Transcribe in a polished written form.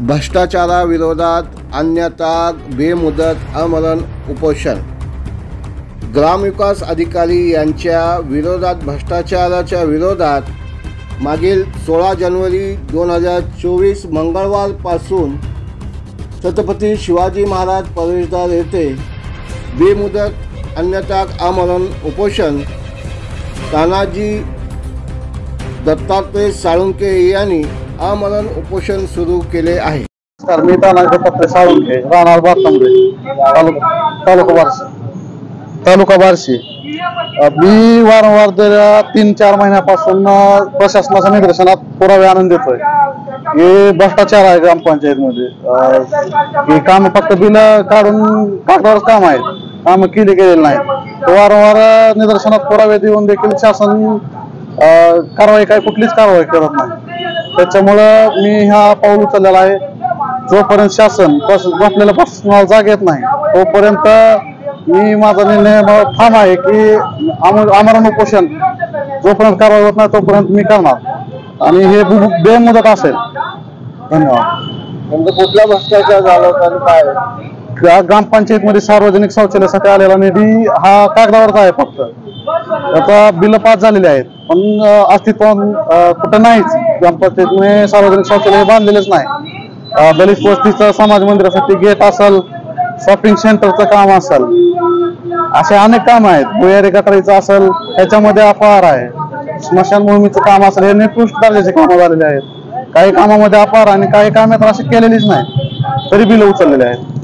भ्रष्टाचाराविरोधात अन्यथा बेमुदत आमरण उपोषण। ग्रामविकास अधिकारी यांच्या विरोधात भ्रष्टाचाराच्या विरोधात मागील 16 जानेवारी 2024 मंगळवारपासून छत्रपती शिवाजी महाराज प्रवेशद्वार येथे बेमुदत अन्यथा आमरण उपोषण तानाजी दत्तात्रय साळुंखे यांनी आमरण उपोषण सुरू केले आहे। मी तानाजी दत्तात्रय साळुंखे, राहणार बारतांबे, तालुका बार्शी। मी वारंवार गेल्या 3-4 महिन्यापासून प्रशासनाच्या निदर्शनात पुरावे आणून देतोय। हे भ्रष्टाचार आहे ग्रामपंचायत मध्ये। हे काम फक्त बिल काढून कागदावर काम आहे, काम केले गेलेले नाही। वारंवार निदर्शनात पुरावे देऊन देखील शासन कुठलीच कारवाई करत नाही। त्याच्यामुळे मी हा पाऊल उचललेला आहे। जोपर्यंत शासन आपल्याला प्रशासनाला जाग येत नाही तोपर्यंत मी माझा निर्णय ठाम आहे की आमरण उपोषण जोपर्यंत कारवाई होत नाही तोपर्यंत मी करणार आणि हे बेमुदत असेल। धन्यवाद। कुठला भ्रष्टाचार झाला तर काय? ग्रामपंचायतीमध्ये सार्वजनिक शौचालयासाठी आलेला निधी हा कागदावरचा आहे फक्त। आता बिल पास झालेले आहेत पण अस्तित्वात कुठं नाहीच। ग्रामपंचायतीने सार्वजनिक शौचालय बांधलेलेच नाही। दलित वस्तीचं समाज मंदिरासाठी गेट असेल, शॉपिंग सेंटरचं काम असेल, असे अनेक काम आहेत। भुयारी गटारीचं असेल त्याच्यामध्ये अपहार आहे, स्मशानभूमीचं काम असेल, हे निकृष्ट दर्जाचे कामं झालेले आहेत। काही कामामध्ये अपहार आणि काही कामे तर असे केलेलीच नाही तरी बिल उचललेले आहेत।